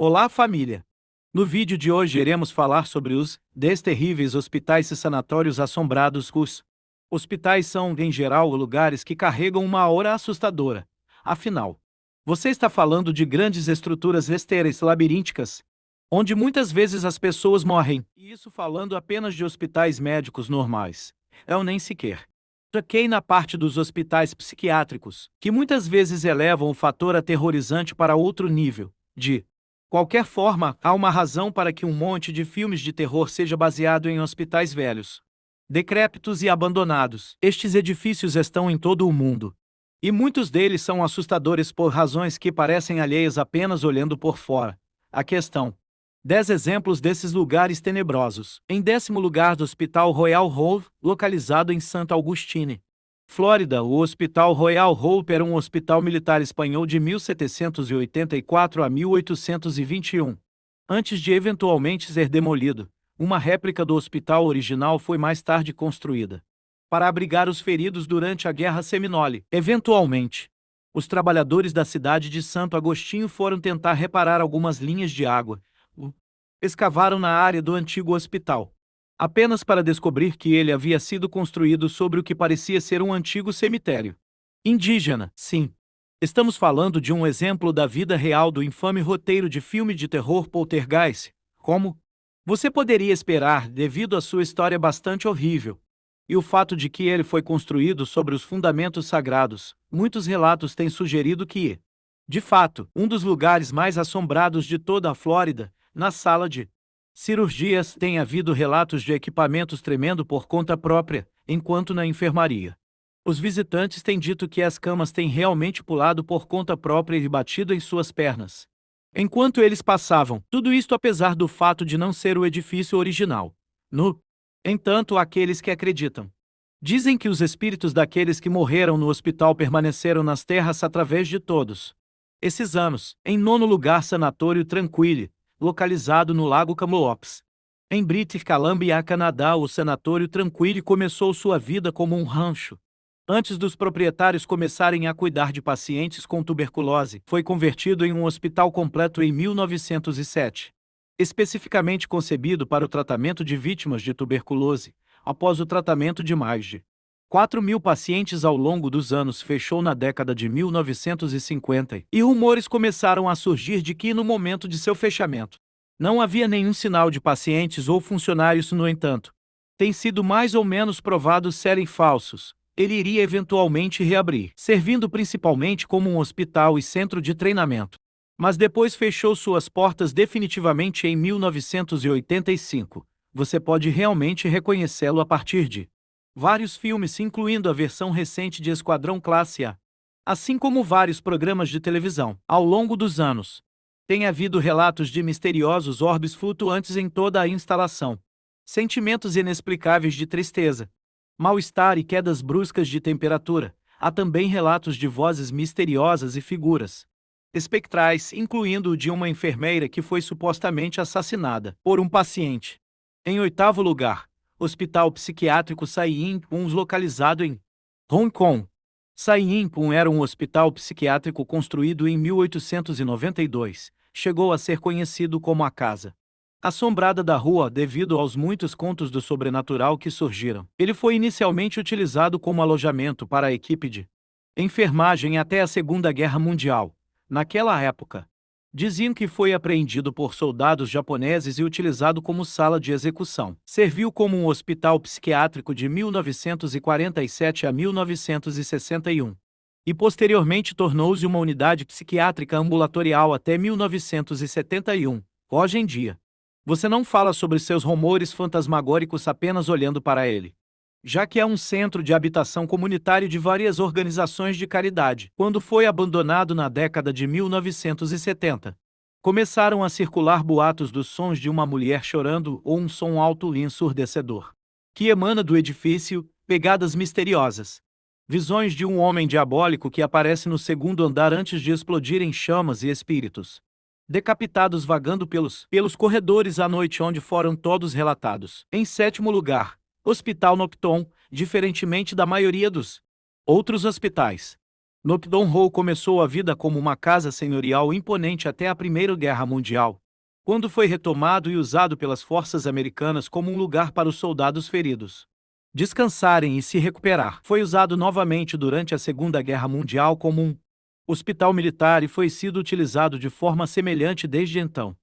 Olá, família! No vídeo de hoje iremos falar sobre os 10 terríveis hospitais e sanatórios assombrados. Os hospitais são, em geral, lugares que carregam uma aura assustadora. Afinal, você está falando de grandes estruturas estéreis labirínticas, onde muitas vezes as pessoas morrem, e isso falando apenas de hospitais médicos normais. Eu nem sequer toquei na parte dos hospitais psiquiátricos, que muitas vezes elevam o fator aterrorizante para outro nível. De qualquer forma, há uma razão para que um monte de filmes de terror seja baseado em hospitais velhos, decrépitos e abandonados. Estes edifícios estão em todo o mundo, e muitos deles são assustadores por razões que parecem alheias apenas olhando por fora. A questão: 10 exemplos desses lugares tenebrosos. Em 10º lugar, do Hospital Royal Hope, localizado em Santa Augustine, Flórida. O Hospital Royal Hope era um hospital militar espanhol de 1784 a 1821. Antes de eventualmente ser demolido, uma réplica do hospital original foi mais tarde construída para abrigar os feridos durante a Guerra Seminole. Eventualmente, os trabalhadores da cidade de Santo Agostinho foram tentar reparar algumas linhas de água. Escavaram na área do antigo hospital, apenas para descobrir que ele havia sido construído sobre o que parecia ser um antigo cemitério indígena. Sim, estamos falando de um exemplo da vida real do infame roteiro de filme de terror Poltergeist, como você poderia esperar devido à sua história bastante horrível e o fato de que ele foi construído sobre os fundamentos sagrados. Muitos relatos têm sugerido que, de fato, um dos lugares mais assombrados de toda a Flórida, na sala de cirurgias, tem havido relatos de equipamentos tremendo por conta própria, enquanto na enfermaria os visitantes têm dito que as camas têm realmente pulado por conta própria e batido em suas pernas enquanto eles passavam. Tudo isto apesar do fato de não ser o edifício original. No entanto, aqueles que acreditam dizem que os espíritos daqueles que morreram no hospital permaneceram nas terras através de todos esses anos. Em 9º lugar, Sanatório Tranquille, localizado no Lago Kamloops, em British Columbia, Canadá. O Sanatório Tranquille começou sua vida como um rancho. Antes dos proprietários começarem a cuidar de pacientes com tuberculose, foi convertido em um hospital completo em 1907, especificamente concebido para o tratamento de vítimas de tuberculose. Após o tratamento de mais de 4.000 pacientes ao longo dos anos, fechou na década de 1950, e rumores começaram a surgir de que no momento de seu fechamento não havia nenhum sinal de pacientes ou funcionários. No entanto, tem sido mais ou menos provado serem falsos. Ele iria eventualmente reabrir, servindo principalmente como um hospital e centro de treinamento, mas depois fechou suas portas definitivamente em 1985. Você pode realmente reconhecê-lo a partir de vários filmes, incluindo a versão recente de Esquadrão Classe A, assim como vários programas de televisão. Ao longo dos anos, tem havido relatos de misteriosos orbes flutuantes em toda a instalação, sentimentos inexplicáveis de tristeza, mal-estar e quedas bruscas de temperatura. Há também relatos de vozes misteriosas e figuras espectrais, incluindo o de uma enfermeira que foi supostamente assassinada por um paciente. Em 8º lugar, Hospital Psiquiátrico Sai Ying Pun, localizado em Hong Kong. Sai Ying Pun era um hospital psiquiátrico construído em 1892. Chegou a ser conhecido como a Casa Assombrada da Rua devido aos muitos contos do sobrenatural que surgiram. Ele foi inicialmente utilizado como alojamento para a equipe de enfermagem até a Segunda Guerra Mundial. Naquela época, diziam que foi apreendido por soldados japoneses e utilizado como sala de execução. Serviu como um hospital psiquiátrico de 1947 a 1961. E posteriormente tornou-se uma unidade psiquiátrica ambulatorial até 1971. Hoje em dia, você não fala sobre seus rumores fantasmagóricos apenas olhando para ele, já que é um centro de habitação comunitário de várias organizações de caridade. Quando foi abandonado na década de 1970, começaram a circular boatos dos sons de uma mulher chorando ou um som alto e ensurdecedor que emana do edifício, pegadas misteriosas, visões de um homem diabólico que aparece no 2º andar antes de explodir em chamas, e espíritos decapitados vagando pelos corredores à noite, onde foram todos relatados. Em 7º lugar, Hospital Nocton. Diferentemente da maioria dos outros hospitais, Nopdon Hall começou a vida como uma casa senhorial imponente até a Primeira Guerra Mundial, quando foi retomado e usado pelas forças americanas como um lugar para os soldados feridos descansarem e se recuperar. Foi usado novamente durante a Segunda Guerra Mundial como um hospital militar e foi sido utilizado de forma semelhante desde então,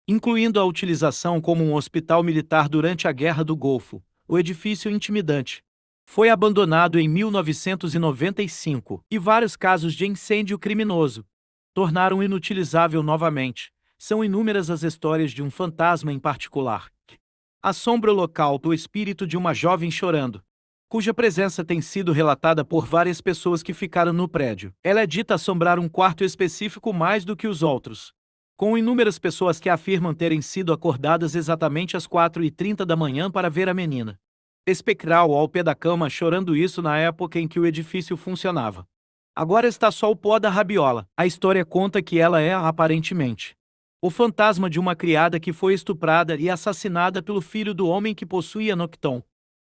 incluindo a utilização como um hospital militar durante a Guerra do Golfo. O edifício intimidante foi abandonado em 1995 e vários casos de incêndio criminoso tornaram inutilizável novamente. São inúmeras as histórias de um fantasma em particular que assombra o local do espírito de uma jovem chorando, cuja presença tem sido relatada por várias pessoas que ficaram no prédio. Ela é dita assombrar um quarto específico mais do que os outros, com inúmeras pessoas que afirmam terem sido acordadas exatamente às 4h30 da manhã para ver a menina espectral ao pé da cama chorando, isso na época em que o edifício funcionava. Agora está só o pó da rabiola. A história conta que ela é, aparentemente, o fantasma de uma criada que foi estuprada e assassinada pelo filho do homem que possuía Nocton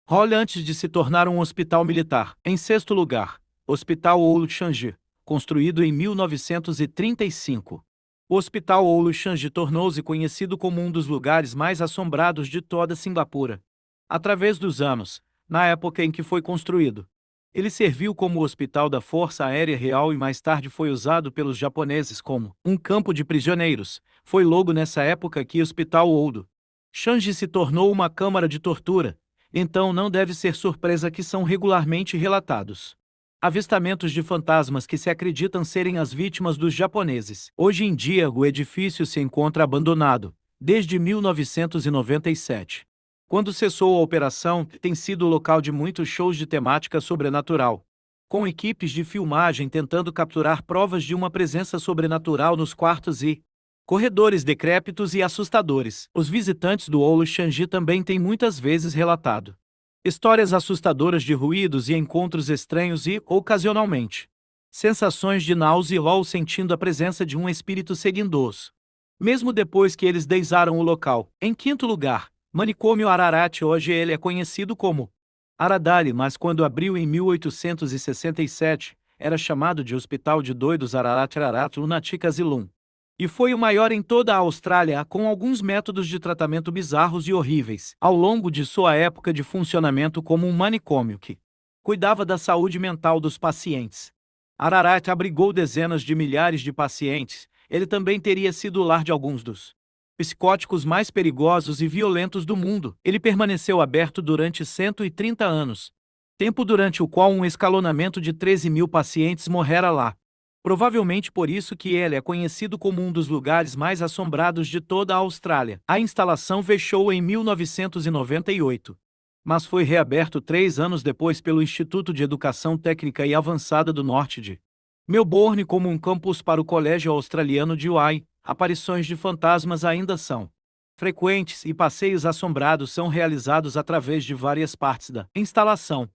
Hall antes de se tornar um hospital militar. Em sexto lugar, Hospital Oulu Changi, construído em 1935. O Hospital Oulu Changi tornou-se conhecido como um dos lugares mais assombrados de toda Singapura. Através dos anos, na época em que foi construído, ele serviu como hospital da Força Aérea Real e mais tarde foi usado pelos japoneses como um campo de prisioneiros. Foi logo nessa época que o Hospital Oulu Changi se tornou uma câmara de tortura, então não deve ser surpresa que são regularmente relatados avistamentos de fantasmas que se acreditam serem as vítimas dos japoneses. Hoje em dia, o edifício se encontra abandonado desde 1997. Quando cessou a operação, tem sido o local de muitos shows de temática sobrenatural, com equipes de filmagem tentando capturar provas de uma presença sobrenatural nos quartos e corredores decrépitos e assustadores. Os visitantes do Oulu Changi também têm muitas vezes relatado histórias assustadoras de ruídos e encontros estranhos e, ocasionalmente, sensações de náusea ou sentindo a presença de um espírito seguindo-os, mesmo depois que eles deixaram o local. Em quinto lugar, Manicômio Ararat. Hoje ele é conhecido como Aradali, mas quando abriu em 1867, era chamado de Hospital de Doidos Ararat Lunatic Asylum. E foi o maior em toda a Austrália, com alguns métodos de tratamento bizarros e horríveis, ao longo de sua época de funcionamento como um manicômio que cuidava da saúde mental dos pacientes. Ararat abrigou dezenas de milhares de pacientes. Ele também teria sido o lar de alguns dos psicóticos mais perigosos e violentos do mundo. Ele permaneceu aberto durante 130 anos, tempo durante o qual um escalonamento de 13.000 pacientes morrera lá. Provavelmente por isso que ele é conhecido como um dos lugares mais assombrados de toda a Austrália. A instalação fechou em 1998, mas foi reaberto 3 anos depois pelo Instituto de Educação Técnica e Avançada do Norte de Melbourne como um campus para o Colégio Australiano de Wai. Aparições de fantasmas ainda são frequentes e passeios assombrados são realizados através de várias partes da instalação,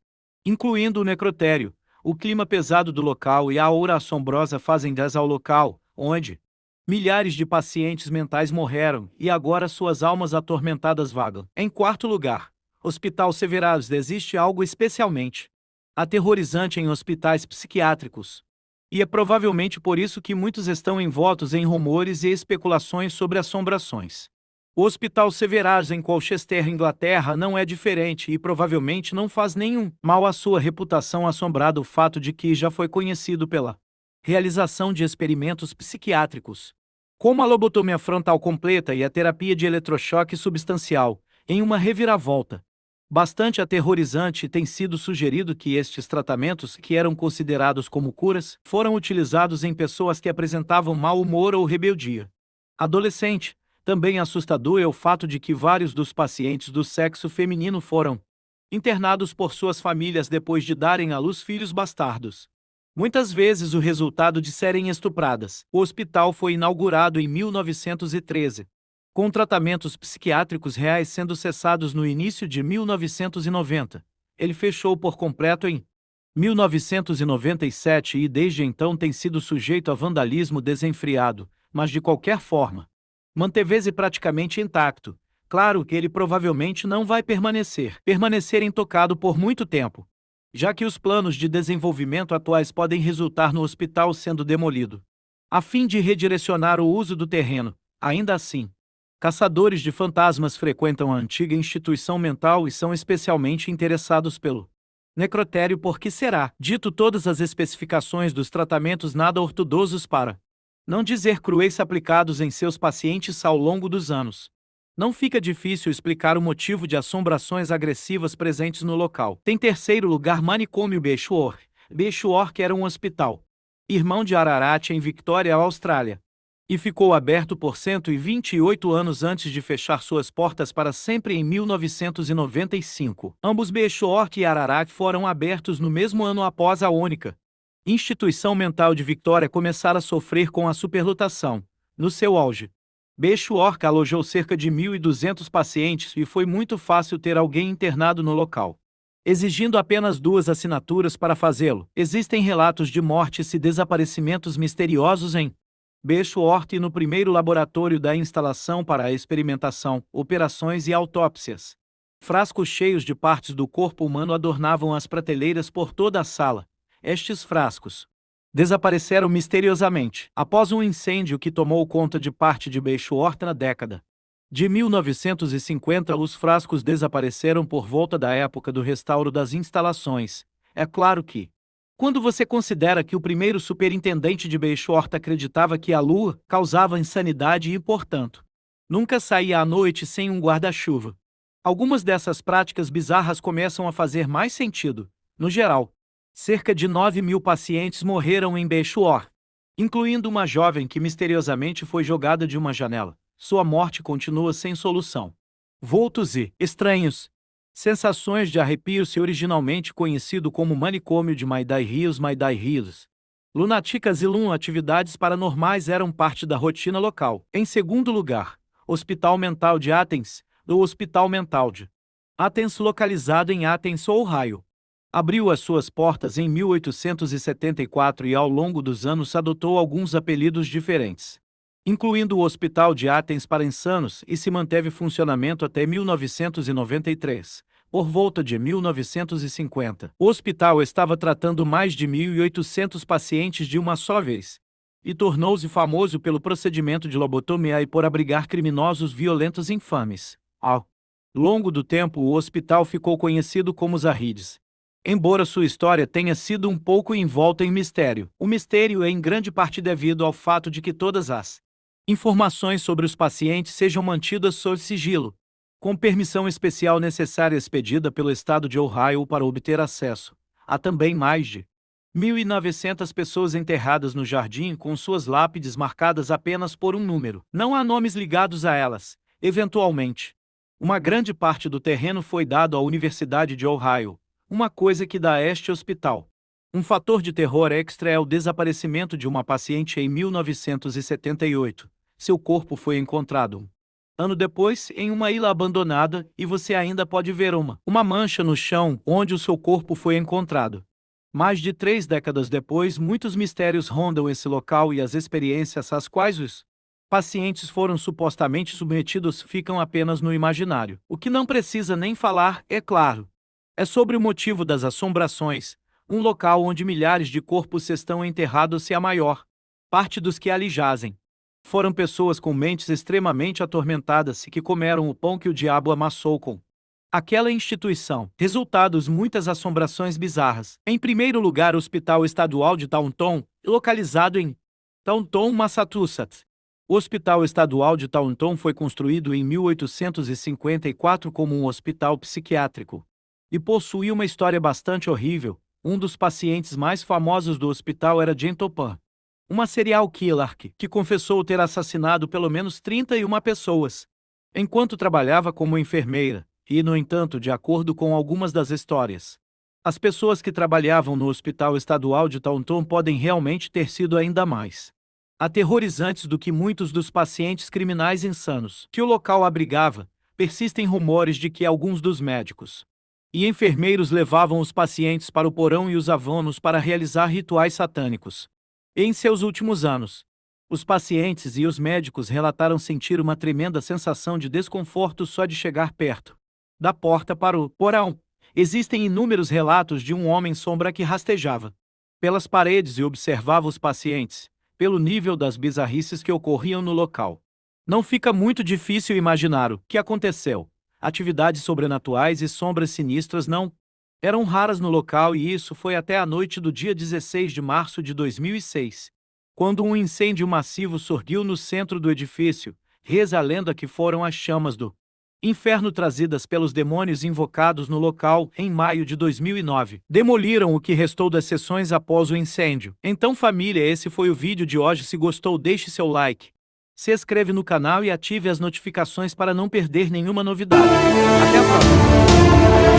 incluindo o necrotério. O clima pesado do local e a aura assombrosa fazem jus ao local, onde milhares de pacientes mentais morreram e agora suas almas atormentadas vagam. Em quarto lugar, Hospital Severanos. Existe algo especialmente aterrorizante em hospitais psiquiátricos. E é provavelmente por isso que muitos estão envoltos em rumores e especulações sobre assombrações. O Hospital Severanos em Colchester, Inglaterra, não é diferente e provavelmente não faz nenhum mal à sua reputação, assombrado o fato de que já foi conhecido pela realização de experimentos psiquiátricos, como a lobotomia frontal completa e a terapia de eletrochoque substancial, em uma reviravolta bastante aterrorizante. Tem sido sugerido que estes tratamentos, que eram considerados como curas, foram utilizados em pessoas que apresentavam mau humor ou rebeldia adolescente. Também assustador é o fato de que vários dos pacientes do sexo feminino foram internados por suas famílias depois de darem à luz filhos bastardos, muitas vezes o resultado de serem estupradas. O hospital foi inaugurado em 1913. Com tratamentos psiquiátricos reais sendo cessados no início de 1990. Ele fechou por completo em 1997 e desde então tem sido sujeito a vandalismo desenfreado, mas de qualquer forma, manteve-se praticamente intacto. Claro que ele provavelmente não vai permanecer intocado por muito tempo. já que os planos de desenvolvimento atuais podem resultar no hospital sendo demolido, a fim de redirecionar o uso do terreno. Ainda assim, caçadores de fantasmas frequentam a antiga instituição mental e são especialmente interessados pelo necrotério porque será dito todas as especificações dos tratamentos nada ortodoxos para não dizer cruéis aplicados em seus pacientes ao longo dos anos. Não fica difícil explicar o motivo de assombrações agressivas presentes no local. Em terceiro lugar, manicômio Beachworth. Beachworth era um hospital, irmão de Ararat em Victoria, Austrália, e ficou aberto por 128 anos antes de fechar suas portas para sempre em 1995. Ambos Beachworth e Ararat foram abertos no mesmo ano após a única instituição mental de Victoria começar a sofrer com a superlotação. No seu auge, Beachworth alojou cerca de 1.200 pacientes e foi muito fácil ter alguém internado no local, exigindo apenas 2 assinaturas para fazê-lo. Existem relatos de mortes e desaparecimentos misteriosos em Beachworth e no primeiro laboratório da instalação para a experimentação, operações e autópsias. Frascos cheios de partes do corpo humano adornavam as prateleiras por toda a sala. Estes frascos desapareceram misteriosamente após um incêndio que tomou conta de parte de Beachworth na década de 1950. Os frascos desapareceram por volta da época do restauro das instalações. É claro que, quando você considera que o primeiro superintendente de Beachworth acreditava que a lua causava insanidade e, portanto, nunca saía à noite sem um guarda-chuva, algumas dessas práticas bizarras começam a fazer mais sentido. No geral, cerca de 9.000 pacientes morreram em Beachworth, incluindo uma jovem que misteriosamente foi jogada de uma janela. Sua morte continua sem solução. Vultos e estranhos sensações de arrepio. Se originalmente conhecido como manicômio de Maidai Hills, lunáticas e atividades paranormais eram parte da rotina local. Em segundo lugar, Hospital Mental de Athens, o Hospital Mental de Athens, localizado em Athens, Ohio, abriu as suas portas em 1874 e ao longo dos anos adotou alguns apelidos diferentes, incluindo o Hospital de Athens para Insanos, e se manteve em funcionamento até 1993. Por volta de 1950, o hospital estava tratando mais de 1.800 pacientes de uma só vez, e tornou-se famoso pelo procedimento de lobotomia e por abrigar criminosos violentos infames. Ao longo do tempo, o hospital ficou conhecido como Zahrides. Embora sua história tenha sido um pouco envolta em mistério, o mistério é em grande parte devido ao fato de que todas as informações sobre os pacientes sejam mantidas sob sigilo, com permissão especial necessária expedida pelo estado de Ohio para obter acesso. Há também mais de 1.900 pessoas enterradas no jardim com suas lápides marcadas apenas por um número. Não há nomes ligados a elas. Eventualmente, uma grande parte do terreno foi dado à Universidade de Ohio, uma coisa que dá a este hospital um fator de terror extra. É o desaparecimento de uma paciente em 1978. Seu corpo foi encontrado um ano depois em uma ilha abandonada e você ainda pode ver uma mancha no chão onde o seu corpo foi encontrado. Mais de 3 décadas depois, muitos mistérios rondam esse local e as experiências às quais os pacientes foram supostamente submetidos ficam apenas no imaginário. O que não precisa nem falar, é claro, é sobre o motivo das assombrações, um local onde milhares de corpos estão enterrados e a maior parte dos que ali jazem foram pessoas com mentes extremamente atormentadas e que comeram o pão que o diabo amassou com aquela instituição. Resultados: muitas assombrações bizarras. Em primeiro lugar, o Hospital Estadual de Taunton, localizado em Taunton, Massachusetts. O Hospital Estadual de Taunton foi construído em 1854 como um hospital psiquiátrico e possui uma história bastante horrível. Um dos pacientes mais famosos do hospital era Jane Topan, uma serial killer que confessou ter assassinado pelo menos 31 pessoas enquanto trabalhava como enfermeira. E, no entanto, de acordo com algumas das histórias, as pessoas que trabalhavam no Hospital Estadual de Taunton podem realmente ter sido ainda mais aterrorizantes do que muitos dos pacientes criminais insanos que o local abrigava. Persistem rumores de que alguns dos médicos e enfermeiros levavam os pacientes para o porão e usavam-nos para realizar rituais satânicos. Em seus últimos anos, os pacientes e os médicos relataram sentir uma tremenda sensação de desconforto só de chegar perto da porta para o porão, Existem inúmeros relatos de um homem-sombra que rastejava pelas paredes e observava os pacientes, pelo nível das bizarrices que ocorriam no local. Não fica muito difícil imaginar o que aconteceu. Atividades sobrenaturais e sombras sinistras não eram raras no local, e isso foi até a noite do dia 16 de março de 2006, quando um incêndio massivo surgiu no centro do edifício. Reza a lenda que foram as chamas do inferno trazidas pelos demônios invocados no local em maio de 2009. Demoliram o que restou das sessões após o incêndio. Então, família, esse foi o vídeo de hoje. Se gostou, deixe seu like, se inscreve no canal e ative as notificações para não perder nenhuma novidade. Até a próxima!